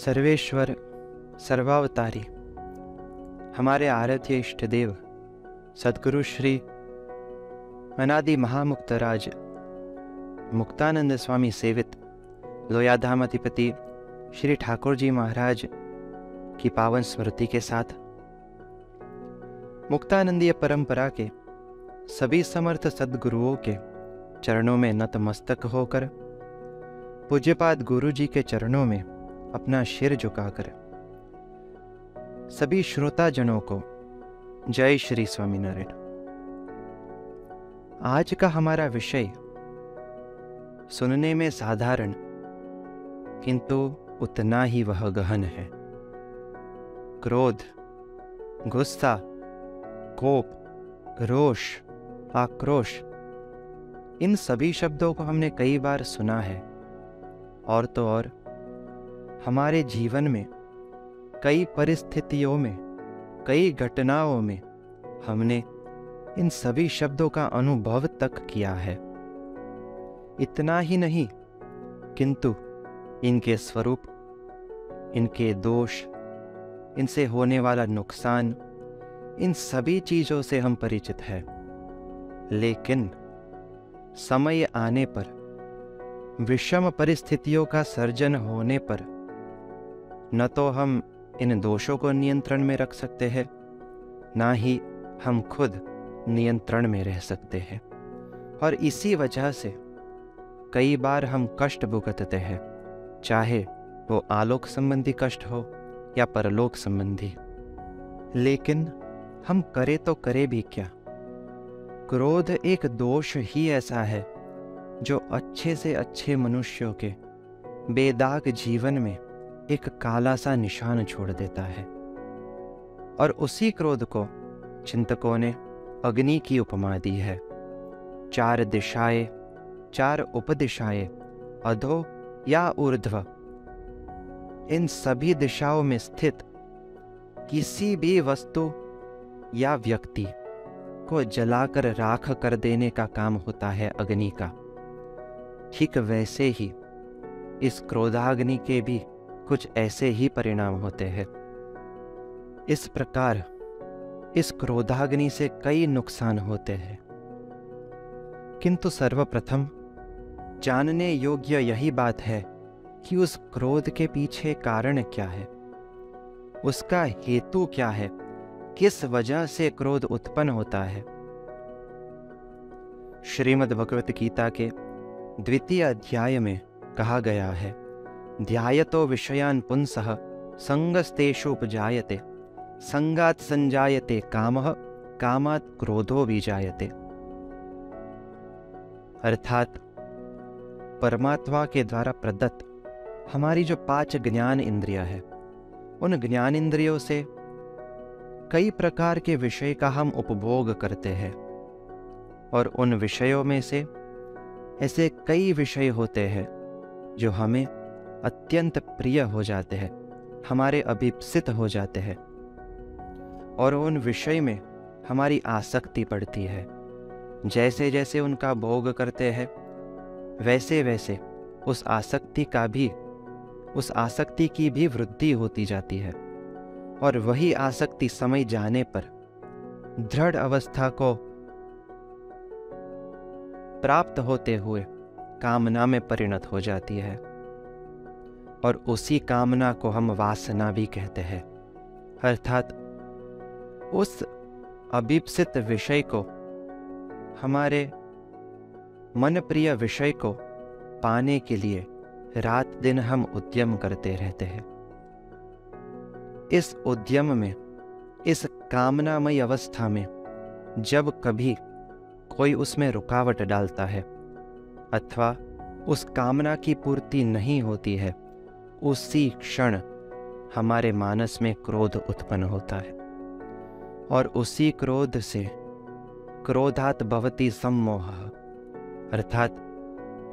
सर्वेश्वर सर्वावतारी हमारे आराध्य इष्ट देव सद्गुरु श्री अनादि महामुक्तराज मुक्तानंद स्वामी सेवित लोयाधाम अधिपति श्री ठाकुर जी महाराज की पावन स्मृति के साथ मुक्तानंदीय परंपरा के सभी समर्थ सद्गुरुओं के चरणों में नतमस्तक होकर पूज्यपाद गुरु जी के चरणों में अपना सिर झुकाकर सभी श्रोता जनों को जय श्री स्वामीनारायण। आज का हमारा विषय सुनने में साधारण किंतु उतना ही वह गहन है। क्रोध, गुस्सा, कोप, रोष, आक्रोश, इन सभी शब्दों को हमने कई बार सुना है और तो और हमारे जीवन में कई परिस्थितियों में, कई घटनाओं में हमने इन सभी शब्दों का अनुभव तक किया है। इतना ही नहीं किंतु इनके स्वरूप, इनके दोष, इनसे होने वाला नुकसान, इन सभी चीजों से हम परिचित हैं। लेकिन समय आने पर, विषम परिस्थितियों का सर्जन होने पर न तो हम इन दोषों को नियंत्रण में रख सकते हैं, ना ही हम खुद नियंत्रण में रह सकते हैं। और इसी वजह से कई बार हम कष्ट भुगतते हैं, चाहे वो आलोक संबंधी कष्ट हो या परलोक संबंधी। लेकिन हम करे तो करे भी क्या? क्रोध एक दोष ही ऐसा है जो अच्छे से अच्छे मनुष्यों के बेदाग जीवन में एक काला सा निशान छोड़ देता है। और उसी क्रोध को चिंतकों ने अग्नि की उपमा दी है। चार दिशाएं, चार उपदिशाएं, अधो या ऊर्ध्व, इन सभी दिशाओं में स्थित किसी भी वस्तु या व्यक्ति को जलाकर राख कर देने का काम होता है अग्नि का। ठीक वैसे ही इस क्रोधाग्नि के भी कुछ ऐसे ही परिणाम होते हैं। इस प्रकार इस क्रोधाग्नि से कई नुकसान होते हैं, किंतु सर्वप्रथम जानने योग्य यही बात है कि उस क्रोध के पीछे कारण क्या है, उसका हेतु क्या है, किस वजह से क्रोध उत्पन्न होता है। श्रीमद् भगवत गीता के 2 अध्याय में कहा गया है, ध्यायतो विषयान् पुंसः संगस्तेषु उपजायते, संगात् संजायते कामः, कामात् क्रोधो विजायते। अर्थात परमात्मा के द्वारा प्रदत्त हमारी जो 5 ज्ञान इंद्रियां है, उन ज्ञान इंद्रियों से कई प्रकार के विषय का हम उपभोग करते हैं। और उन विषयों में से ऐसे कई विषय होते हैं जो हमें अत्यंत प्रिय हो जाते हैं, हमारे अभिप्सित हो जाते हैं, और उन विषय में हमारी आसक्ति पड़ती है। जैसे जैसे उनका भोग करते हैं वैसे वैसे उस आसक्ति की भी वृद्धि होती जाती है। और वही आसक्ति समय जाने पर दृढ़ अवस्था को प्राप्त होते हुए कामना में परिणत हो जाती है। और उसी कामना को हम वासना भी कहते हैं। अर्थात उस अभिप्सित विषय को, हमारे मन प्रिय विषय को पाने के लिए रात दिन हम उद्यम करते रहते हैं। इस उद्यम में, इस कामनामय अवस्था में जब कभी कोई उसमें रुकावट डालता है अथवा उस कामना की पूर्ति नहीं होती है, उसी क्षण हमारे मानस में क्रोध उत्पन्न होता है। और उसी क्रोध से क्रोधात् भवति सम्मोह, अर्थात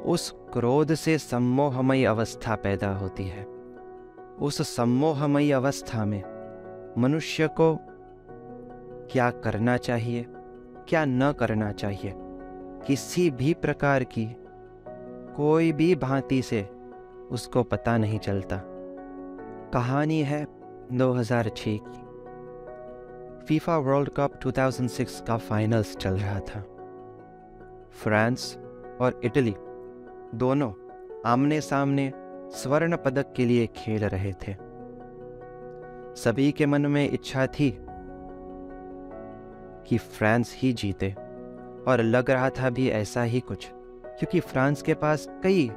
उस क्रोध से सम्मोहमयी अवस्था पैदा होती है। उस सम्मोहमयी अवस्था में मनुष्य को क्या करना चाहिए, क्या न करना चाहिए, किसी भी प्रकार की कोई भी भांति से उसको पता नहीं चलता। कहानी है 2006 की। फीफा वर्ल्ड कप 2006 का फाइनल्स चल रहा था। फ्रांस और इटली दोनों आमने सामने स्वर्ण पदक के लिए खेल रहे थे। सभी के मन में इच्छा थी कि फ्रांस ही जीते, और लग रहा था भी ऐसा ही कुछ, क्योंकि फ्रांस के पास कई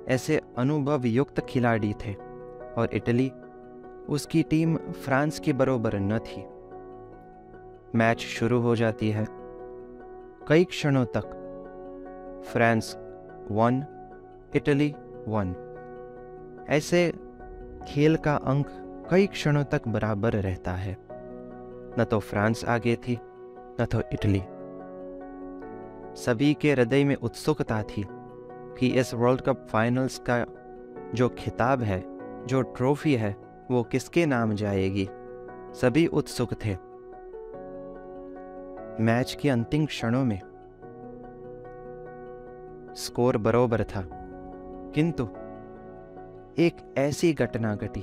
ऐसे अनुभव युक्त खिलाड़ी थे और इटली, उसकी टीम फ्रांस की बरोबर न थी। मैच शुरू हो जाती है। कई क्षणों तक फ्रांस 1, इटली 1, ऐसे खेल का अंक कई क्षणों तक बराबर रहता है। न तो फ्रांस आगे थी, न तो इटली। सभी के हृदय में उत्सुकता थी कि इस वर्ल्ड कप फाइनल्स का जो खिताब है, जो ट्रॉफी है, वो किसके नाम जाएगी। सभी उत्सुक थे। मैच के अंतिम क्षणों में स्कोर बराबर था, किंतु एक ऐसी घटना घटी,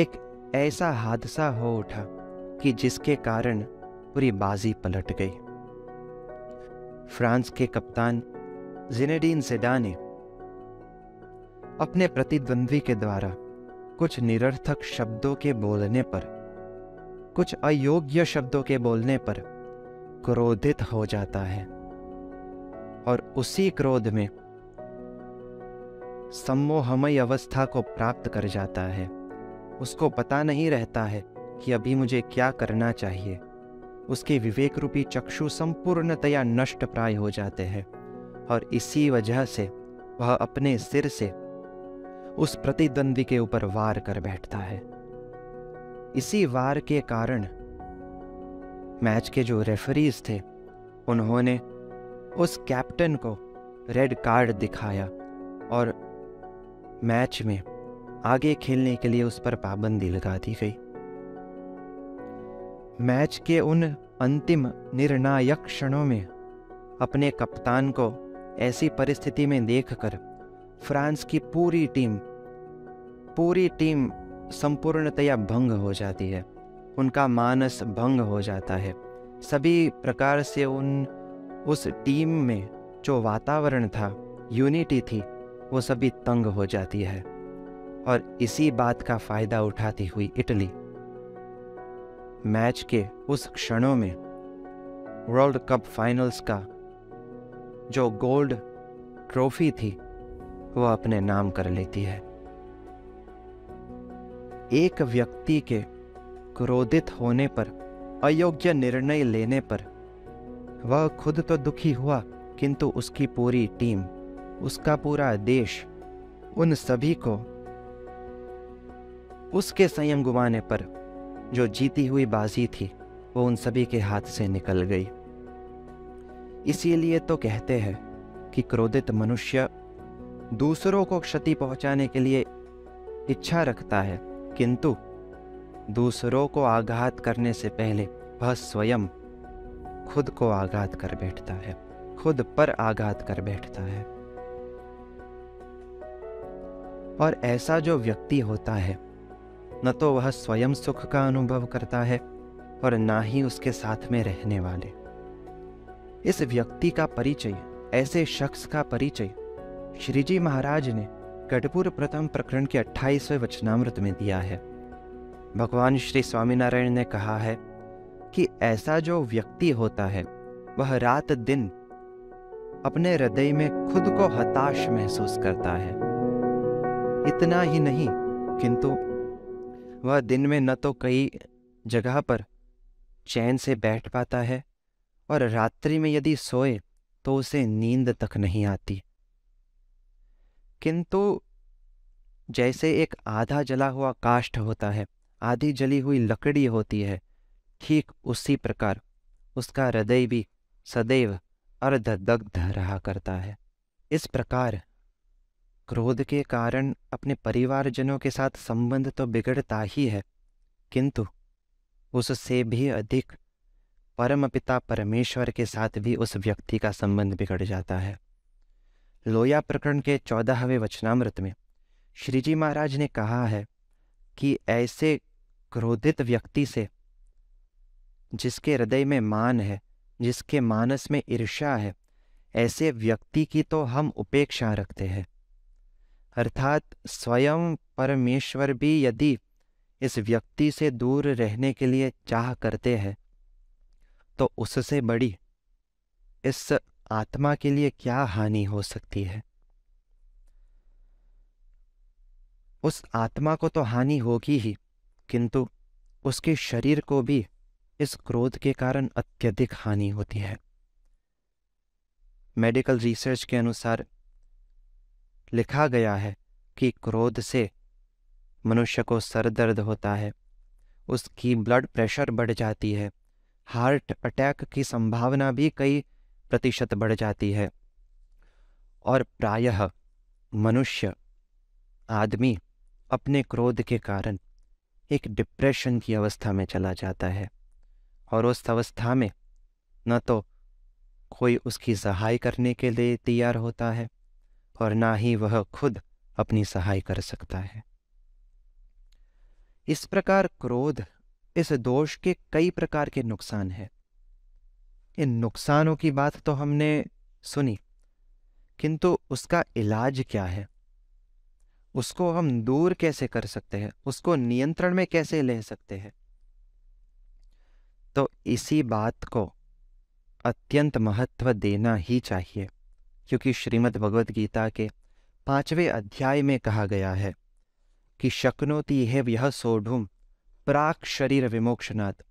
एक ऐसा हादसा हो उठा कि जिसके कारण पूरी बाजी पलट गई। फ्रांस के कप्तान ज़िनेडीन ज़िडान ने अपने प्रतिद्वंद्वी के द्वारा कुछ निरर्थक शब्दों के बोलने पर, कुछ अयोग्य शब्दों के बोलने पर क्रोधित हो जाता है, और उसी क्रोध में सम्मोहमय अवस्था को प्राप्त कर जाता है। उसको पता नहीं रहता है कि अभी मुझे क्या करना चाहिए। उसके विवेक रूपी चक्षु संपूर्णतया नष्ट प्राय हो जाते हैं, और इसी वजह से वह अपने सिर से उस प्रतिद्वंद्वी के ऊपर वार कर बैठता है। इसी वार के कारण मैच के जो रेफरीज थे, उन्होंने उस कैप्टन को रेड कार्ड दिखाया और मैच में आगे खेलने के लिए उस पर पाबंदी लगा दी गई। मैच के उन अंतिम निर्णायक क्षणों में अपने कप्तान को ऐसी परिस्थिति में देखकर फ्रांस की पूरी टीम संपूर्णतया भंग हो जाती है। उनका मानस भंग हो जाता है। सभी प्रकार से उस टीम में जो वातावरण था, यूनिटी थी, वो सभी तंग हो जाती है। और इसी बात का फायदा उठाती हुई इटली मैच के उस क्षणों में वर्ल्ड कप फाइनल्स का जो गोल्ड ट्रॉफी थी, वो अपने नाम कर लेती है। एक व्यक्ति के क्रोधित होने पर, अयोग्य निर्णय लेने पर वह खुद तो दुखी हुआ, किंतु उसकी पूरी टीम, उसका पूरा देश, उन सभी को उसके संयम गुमाने पर जो जीती हुई बाजी थी, वो उन सभी के हाथ से निकल गई। इसीलिए तो कहते हैं कि क्रोधित मनुष्य दूसरों को क्षति पहुंचाने के लिए इच्छा रखता है, किंतु दूसरों को आघात करने से पहले वह स्वयं खुद को आघात कर बैठता है, खुद पर आघात कर बैठता है। और ऐसा जो व्यक्ति होता है, न तो वह स्वयं सुख का अनुभव करता है और ना ही उसके साथ में रहने वाले। इस व्यक्ति का परिचय, ऐसे शख्स का परिचय श्री जी महाराज ने कटपुर प्रथम प्रकरण के 28वें वचनामृत में दिया है। भगवान श्री स्वामीनारायण ने कहा है कि ऐसा जो व्यक्ति होता है, वह रात दिन अपने हृदय में खुद को हताश महसूस करता है। इतना ही नहीं, किंतु वह दिन में न तो कई जगह पर चैन से बैठ पाता है, और रात्रि में यदि सोए तो उसे नींद तक नहीं आती। किंतु जैसे एक आधा जला हुआ काष्ठ होता है, आधी जली हुई लकड़ी होती है, ठीक उसी प्रकार उसका हृदय भी सदैव अर्धदग्ध रहा करता है। इस प्रकार क्रोध के कारण अपने परिवारजनों के साथ संबंध तो बिगड़ता ही है, किंतु उससे भी अधिक परमपिता परमेश्वर के साथ भी उस व्यक्ति का संबंध बिगड़ जाता है। लोया प्रकरण के 14वें वचनामृत में श्री जी महाराज ने कहा है कि ऐसे क्रोधित व्यक्ति से, जिसके हृदय में मान है, जिसके मानस में ईर्ष्या है, ऐसे व्यक्ति की तो हम उपेक्षा रखते हैं। अर्थात स्वयं परमेश्वर भी यदि इस व्यक्ति से दूर रहने के लिए चाह करते हैं, तो उससे बड़ी इस आत्मा के लिए क्या हानि हो सकती है। उस आत्मा को तो हानि होगी ही, किंतु उसके शरीर को भी इस क्रोध के कारण अत्यधिक हानि होती है। मेडिकल रिसर्च के अनुसार लिखा गया है कि क्रोध से मनुष्य को सर दर्द होता है, उसकी ब्लड प्रेशर बढ़ जाती है, हार्ट अटैक की संभावना भी कई प्रतिशत बढ़ जाती है, और प्रायः मनुष्य आदमी अपने क्रोध के कारण एक डिप्रेशन की अवस्था में चला जाता है, और उस अवस्था में न तो कोई उसकी सहाय करने के लिए तैयार होता है और ना ही वह खुद अपनी सहाय कर सकता है। इस प्रकार क्रोध, इस दोष के कई प्रकार के नुकसान हैं। इन नुकसानों की बात तो हमने सुनी, किंतु उसका इलाज क्या है, उसको हम दूर कैसे कर सकते हैं, उसको नियंत्रण में कैसे ले सकते हैं, तो इसी बात को अत्यंत महत्व देना ही चाहिए, क्योंकि श्रीमद् भगवद गीता के 5वें अध्याय में कहा गया है कि शक्नोति इह यः सोढुं प्राक् शरीर विमोक्षणात्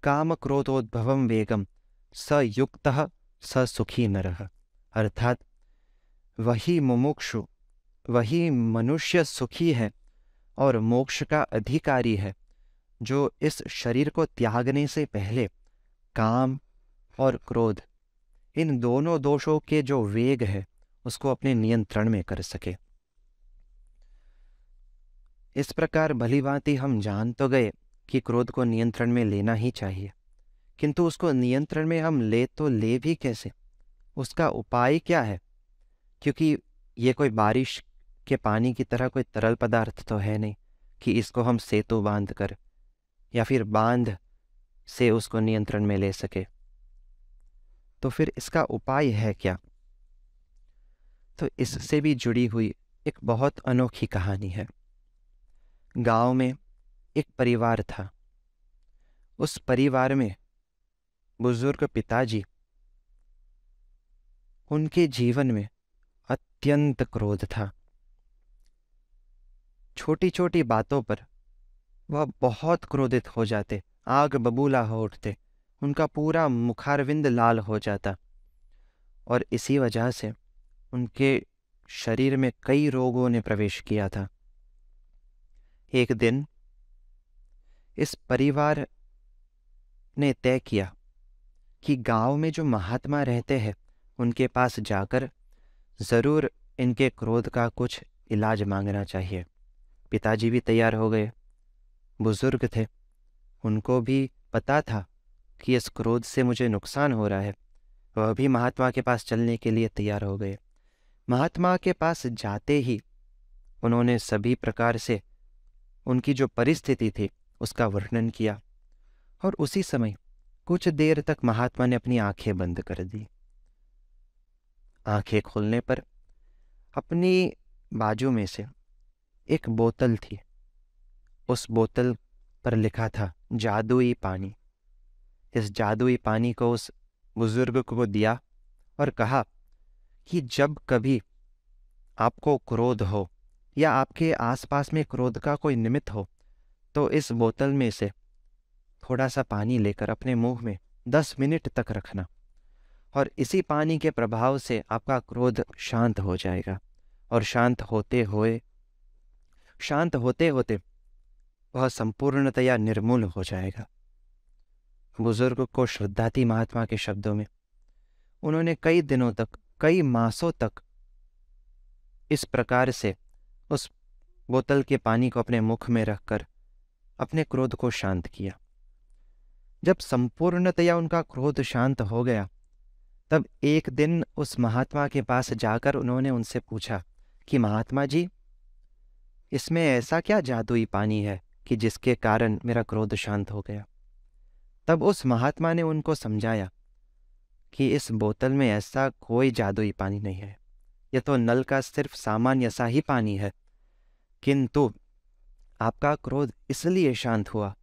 काम क्रोधोद्भवं वेगम स युक्तः स सुखी नरः। अर्थात वही मुमुक्षु, वही मनुष्य सुखी है और मोक्ष का अधिकारी है जो इस शरीर को त्यागने से पहले काम और क्रोध, इन दोनों दोषों के जो वेग है उसको अपने नियंत्रण में कर सके। इस प्रकार भली भांति हम जान तो गए कि क्रोध को नियंत्रण में लेना ही चाहिए, किंतु उसको नियंत्रण में हम ले भी कैसे, उसका उपाय क्या है, क्योंकि ये कोई बारिश के पानी की तरह कोई तरल पदार्थ तो है नहीं कि इसको हम सेतु बांध कर या फिर बांध से उसको नियंत्रण में ले सके। तो फिर इसका उपाय है क्या? तो इससे भी जुड़ी हुई एक बहुत अनोखी कहानी है। गांव में एक परिवार था। उस परिवार में बुजुर्ग पिताजी, उनके जीवन में अत्यंत क्रोध था। छोटी छोटी बातों पर वह बहुत क्रोधित हो जाते, आग बबूला हो उठते, उनका पूरा मुखारविंद लाल हो जाता, और इसी वजह से उनके शरीर में कई रोगों ने प्रवेश किया था। एक दिन इस परिवार ने तय किया कि गांव में जो महात्मा रहते हैं उनके पास जाकर जरूर इनके क्रोध का कुछ इलाज मांगना चाहिए। पिताजी भी तैयार हो गए। बुजुर्ग थे, उनको भी पता था कि इस क्रोध से मुझे नुकसान हो रहा है। वह भी महात्मा के पास चलने के लिए तैयार हो गए। महात्मा के पास जाते ही उन्होंने सभी प्रकार से उनकी जो परिस्थिति थी उसका वर्णन किया, और उसी समय कुछ देर तक महात्मा ने अपनी आंखें बंद कर दी। आंखें खोलने पर अपनी बाजू में से एक बोतल थी। उस बोतल पर लिखा था जादुई पानी। इस जादुई पानी को उस बुजुर्ग को दिया और कहा कि जब कभी आपको क्रोध हो या आपके आसपास में क्रोध का कोई निमित्त हो, तो इस बोतल में से थोड़ा सा पानी लेकर अपने मुंह में 10 मिनट तक रखना, और इसी पानी के प्रभाव से आपका क्रोध शांत हो जाएगा, और शांत होते होते वह संपूर्णतया निर्मूल हो जाएगा। बुजुर्ग को श्रद्धा थी महात्मा के शब्दों में। उन्होंने कई दिनों तक, कई मासों तक इस प्रकार से उस बोतल के पानी को अपने मुख में रखकर अपने क्रोध को शांत किया। जब संपूर्णतया उनका क्रोध शांत हो गया, तब एक दिन उस महात्मा के पास जाकर उन्होंने उनसे पूछा कि महात्मा जी, इसमें ऐसा क्या जादुई पानी है कि जिसके कारण मेरा क्रोध शांत हो गया। तब उस महात्मा ने उनको समझाया कि इस बोतल में ऐसा कोई जादुई पानी नहीं है, यह तो नल का सिर्फ सामान्य सा ही पानी है। किंतु आपका क्रोध इसलिए शांत हुआ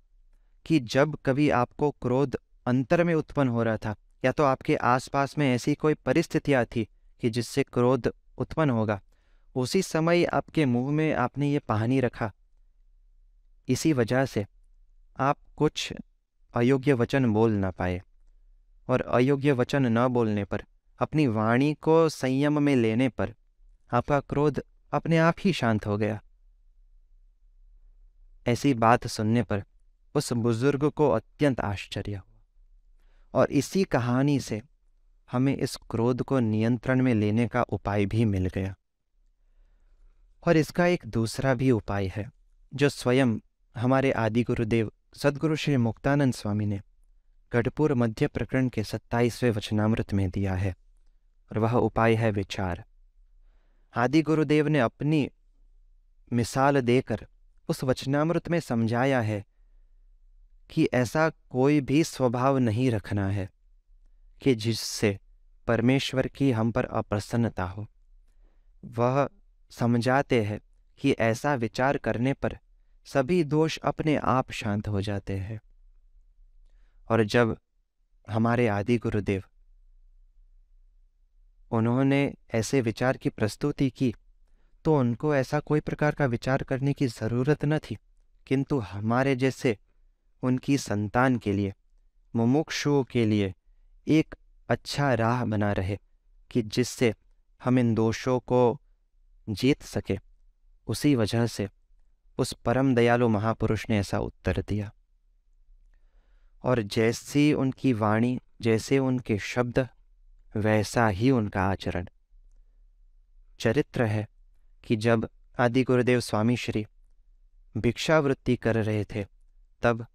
कि जब कभी आपको क्रोध अंतर में उत्पन्न हो रहा था, या तो आपके आसपास में ऐसी कोई परिस्थितियां थी कि जिससे क्रोध उत्पन्न होगा, उसी समय आपके मुंह में आपने ये पानी रखा। इसी वजह से आप कुछ अयोग्य वचन बोल ना पाए, और अयोग्य वचन न बोलने पर, अपनी वाणी को संयम में लेने पर आपका क्रोध अपने आप ही शांत हो गया। ऐसी बात सुनने पर उस बुजुर्ग को अत्यंत आश्चर्य हुआ, और इसी कहानी से हमें इस क्रोध को नियंत्रण में लेने का उपाय भी मिल गया। और इसका एक दूसरा भी उपाय है जो स्वयं हमारे आदि गुरुदेव सद्गुरु श्री मुक्तानंद स्वामी ने गढ़पुर मध्य प्रकरण के 27वें वचनामृत में दिया है, और वह उपाय है विचार। आदि गुरुदेव ने अपनी मिसाल देकर उस वचनामृत में समझाया है कि ऐसा कोई भी स्वभाव नहीं रखना है कि जिससे परमेश्वर की हम पर अप्रसन्नता हो। वह समझाते हैं कि ऐसा विचार करने पर सभी दोष अपने आप शांत हो जाते हैं। और जब हमारे आदि गुरुदेव उन्होंने ऐसे विचार की प्रस्तुति की, तो उनको ऐसा कोई प्रकार का विचार करने की ज़रूरत न थी, किंतु हमारे जैसे उनकी संतान के लिए, मुमुक्षुओं के लिए एक अच्छा राह बना रहे कि जिससे हम इन दोषों को जीत सके। उसी वजह से उस परम दयालु महापुरुष ने ऐसा उत्तर दिया। और जैसी उनकी वाणी, जैसे उनके शब्द, वैसा ही उनका आचरण। चरित्र है कि जब आदि गुरुदेव स्वामी श्री भिक्षावृत्ति कर रहे थे, तब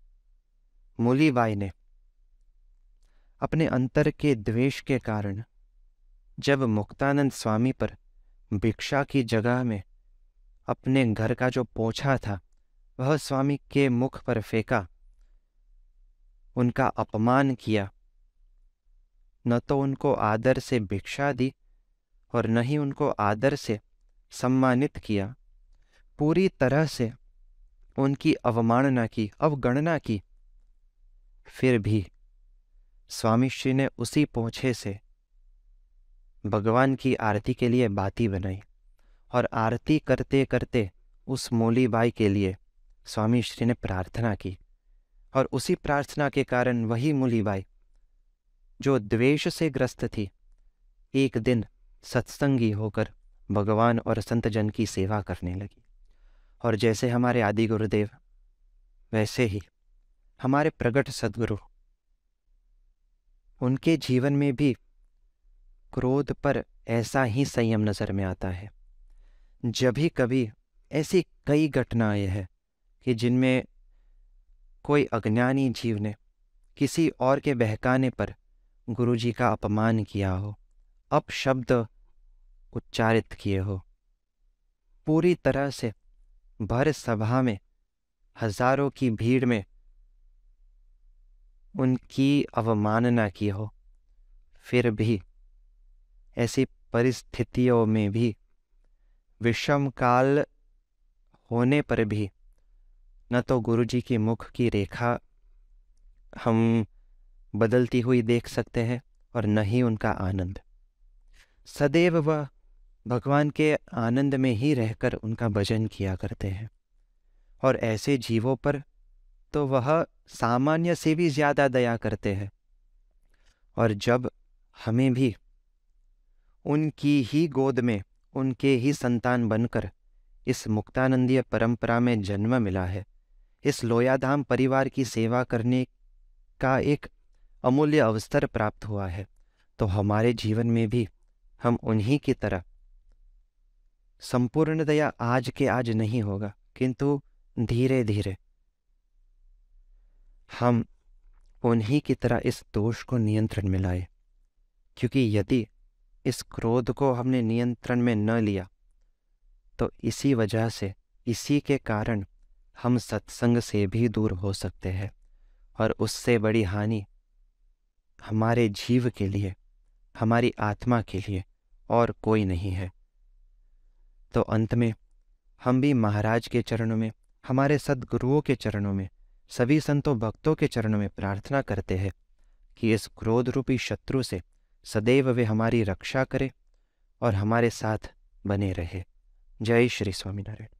मूलीबाई ने अपने अंतर के द्वेष के कारण जब मुक्तानंद स्वामी पर भिक्षा की जगह में अपने घर का जो पोछा था वह स्वामी के मुख पर फेंका, उनका अपमान किया, न तो उनको आदर से भिक्षा दी और न ही उनको आदर से सम्मानित किया, पूरी तरह से उनकी अवमानना की, अवगणना की। फिर भी स्वामी श्री ने उसी पोछे से भगवान की आरती के लिए बाती बनाई, और आरती करते करते उस मूलीबाई के लिए स्वामी श्री ने प्रार्थना की। और उसी प्रार्थना के कारण वही मूलीबाई जो द्वेष से ग्रस्त थी, एक दिन सत्संगी होकर भगवान और संत जन की सेवा करने लगी। और जैसे हमारे आदि गुरुदेव, वैसे ही हमारे प्रगट सद्गुरु, उनके जीवन में भी क्रोध पर ऐसा ही संयम नजर में आता है। जब भी कभी ऐसी कई घटनाएं हैं कि जिनमें कोई अज्ञानी जीव ने किसी और के बहकाने पर गुरुजी का अपमान किया हो, अपशब्द उच्चारित किए हो, पूरी तरह से भर सभा में, हजारों की भीड़ में उनकी अवमानना की हो, फिर भी ऐसी परिस्थितियों में भी, विषम काल होने पर भी, न तो गुरुजी की मुख की रेखा हम बदलती हुई देख सकते हैं और न ही उनका आनंद। सदैव वह भगवान के आनंद में ही रहकर उनका भजन किया करते हैं। और ऐसे जीवों पर तो वह सामान्य से भी ज्यादा दया करते हैं। और जब हमें भी उनकी ही गोद में, उनके ही संतान बनकर इस मुक्तानंदीय परंपरा में जन्म मिला है, इस लोयाधाम परिवार की सेवा करने का एक अमूल्य अवसर प्राप्त हुआ है, तो हमारे जीवन में भी हम उन्हीं की तरह संपूर्णतया आज के आज नहीं होगा, किंतु धीरे धीरे हम उन्हीं की तरह इस दोष को नियंत्रण में लाए। क्योंकि यदि इस क्रोध को हमने नियंत्रण में न लिया, तो इसी वजह से, इसी के कारण हम सत्संग से भी दूर हो सकते हैं, और उससे बड़ी हानि हमारे जीव के लिए, हमारी आत्मा के लिए और कोई नहीं है। तो अंत में हम भी महाराज के चरणों में, हमारे सद्गुरुओं के चरणों में, सभी संतों भक्तों के चरणों में प्रार्थना करते हैं कि इस क्रोध रूपी शत्रु से सदैव वे हमारी रक्षा करे और हमारे साथ बने रहे। जय श्री स्वामीनारायण।